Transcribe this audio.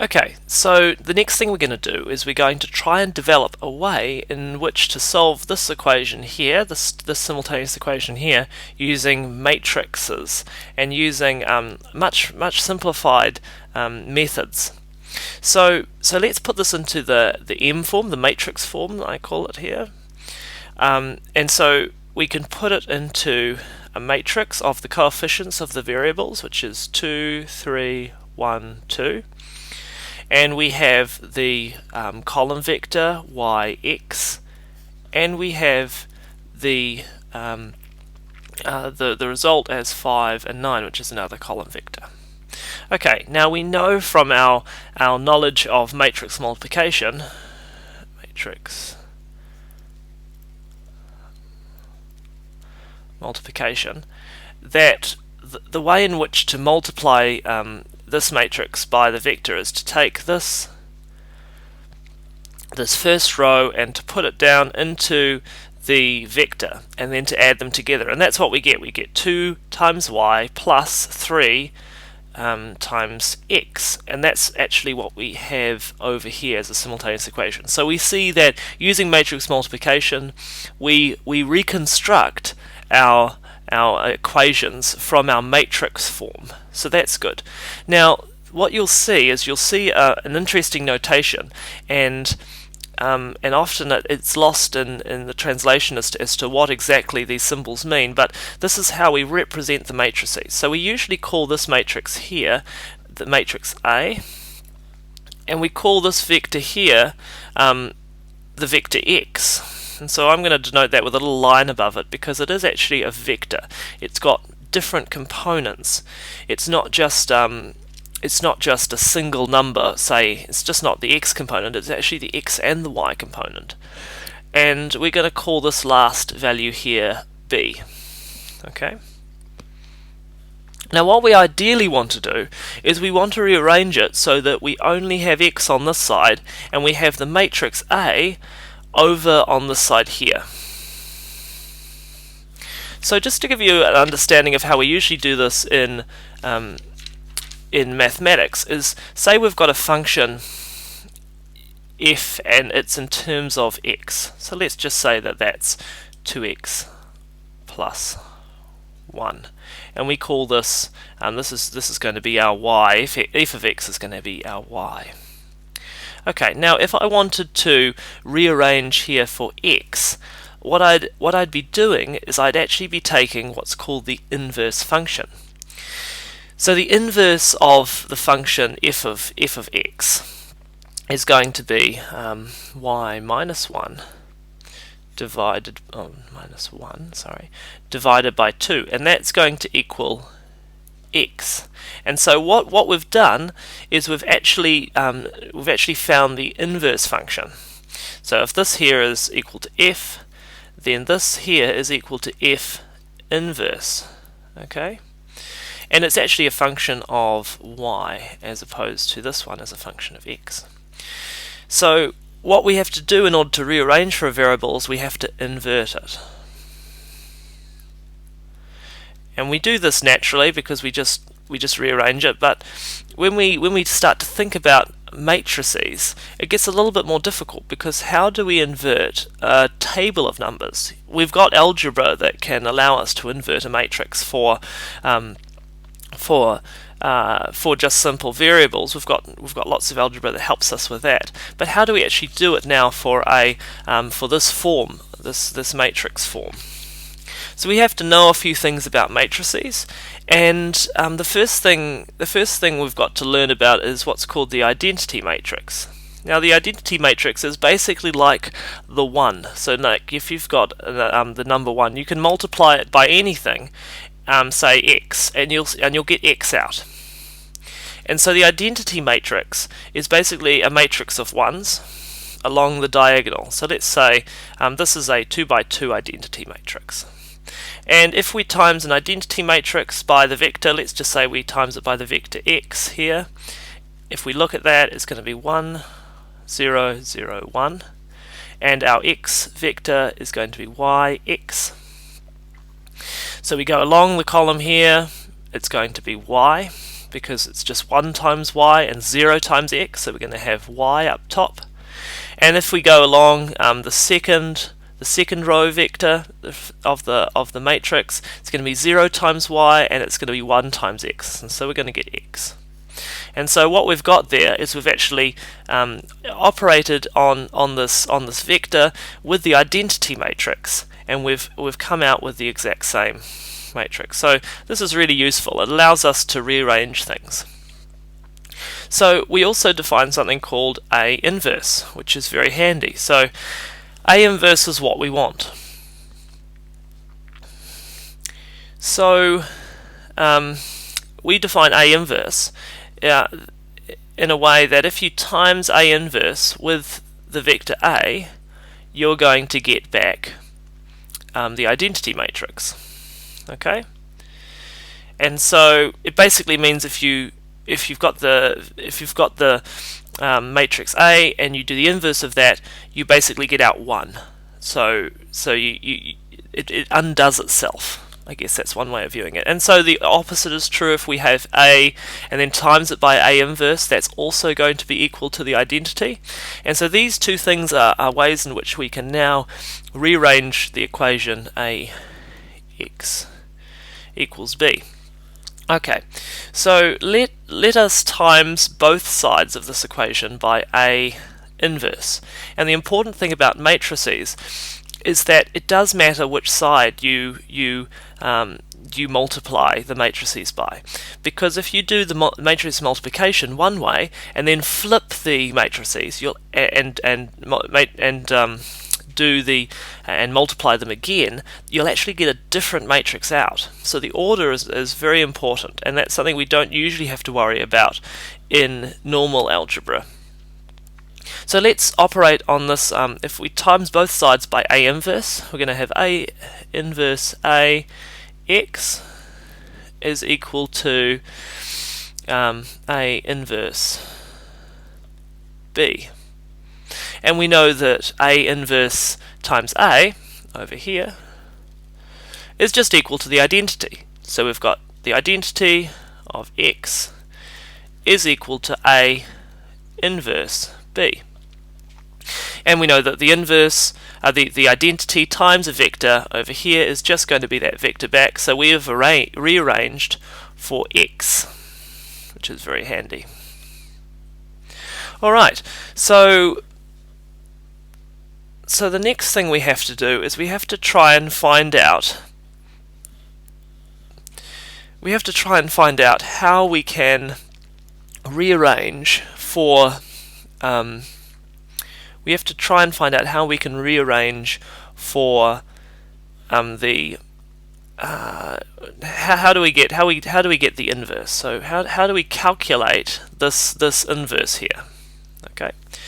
Okay, so the next thing we're going to do is we're going to try and develop a way in which to solve this equation here, this simultaneous equation here, using matrices and using much simplified methods. So let's put this into the M form, the matrix form I call it here, and so we can put it into a matrix of the coefficients of the variables, which is 2, 3, 1, 2. And we have the column vector yx, and we have the result as 5 and 9, which is another column vector. Okay, now we know from our knowledge of matrix multiplication, that the way in which to multiply this matrix by the vector is to take this first row and to put it down into the vector and then to add them together, and that's what we get. We get 2 times y plus 3 times x, and that's actually what we have over here as a simultaneous equation. So we see that using matrix multiplication we reconstruct our equations from our matrix form, so that's good. Now what you'll see is an interesting notation, and often it's lost in the translation as to what exactly these symbols mean, but this is how we represent the matrices. So we usually call this matrix here the matrix A, and we call this vector here the vector x. And so I'm going to denote that with a little line above it, because it is actually a vector. It's got different components. It's not just a single number, say, it's just not the x component, it's actually the x and the y component. And we're going to call this last value here b. Okay? Now what we ideally want to do is we want to rearrange it so that we only have x on this side and we have the matrix A over on this side here. So just to give you an understanding of how we usually do this in mathematics is, say we've got a function f and it's in terms of x. So let's just say that that's 2x plus 1, and we call this this is going to be our y. F of x is going to be our y. Okay, now if I wanted to rearrange here for x, what I'd be doing is I'd actually be taking what's called the inverse function. So the inverse of the function f of x is going to be y minus 1 divided divided by 2, and that's going to equal x. And so what we've done is we've actually found the inverse function. So if this here is equal to f, then this here is equal to f inverse. Okay? And it's actually a function of y as opposed to this one as a function of x. So what we have to do in order to rearrange for a variable is we have to invert it. And we do this naturally because we just rearrange it, but when we start to think about matrices, it gets a little bit more difficult, because how do we invert a table of numbers? We've got algebra that can allow us to invert a matrix for just simple variables. We've got lots of algebra that helps us with that. But how do we actually do it now for this form, this matrix form? So we have to know a few things about matrices, and the first thing we've got to learn about is what's called the identity matrix. Now the identity matrix is basically like the 1. So like if you've got the number 1, you can multiply it by anything, say x, and you'll get x out. And so the identity matrix is basically a matrix of 1s along the diagonal. So let's say this is a 2 by 2 identity matrix. And if we times an identity matrix by the vector, let's just say we times it by the vector x here. If we look at that, it's going to be 1, 0, 0, 1. And our x vector is going to be yx. So we go along the column here, it's going to be y, because it's just 1 times y and 0 times x, so we're going to have y up top. And if we go along the second row vector of the matrix, it's going to be 0 times y and it's going to be 1 times x, and so we're going to get x. And so what we've got there is we've actually operated on this vector with the identity matrix, and we've come out with the exact same matrix. So this is really useful. It allows us to rearrange things. So we also define something called A inverse, which is very handy. So A inverse is what we want. So we define A inverse in a way that if you times A inverse with the vector A, you're going to get back the identity matrix. Okay, and so it basically means if you've got the matrix A and you do the inverse of that, you basically get out 1. So it undoes itself. I guess that's one way of viewing it. And so the opposite is true. If we have A and then times it by A inverse, that's also going to be equal to the identity. And so these two things are ways in which we can now rearrange the equation AX equals B. Okay, so let us times both sides of this equation by A inverse. And the important thing about matrices is that it does matter which side you multiply the matrices by, because if you do the matrix multiplication one way and then flip the matrices, and multiply them again, you'll actually get a different matrix out. So the order is very important, and that's something we don't usually have to worry about in normal algebra. So let's operate on this. If we times both sides by A inverse, we're going to have A inverse A x is equal to A inverse B. And we know that A inverse times A over here is just equal to the identity. So we've got the identity of x is equal to A inverse B. And we know that the inverse, the identity times a vector over here is just going to be that vector back, so we have rearranged for x, which is very handy. Alright, so the next thing we have to do is we have to try and find out how we can rearrange for the how do we get the inverse? So how do we calculate this inverse here? Okay.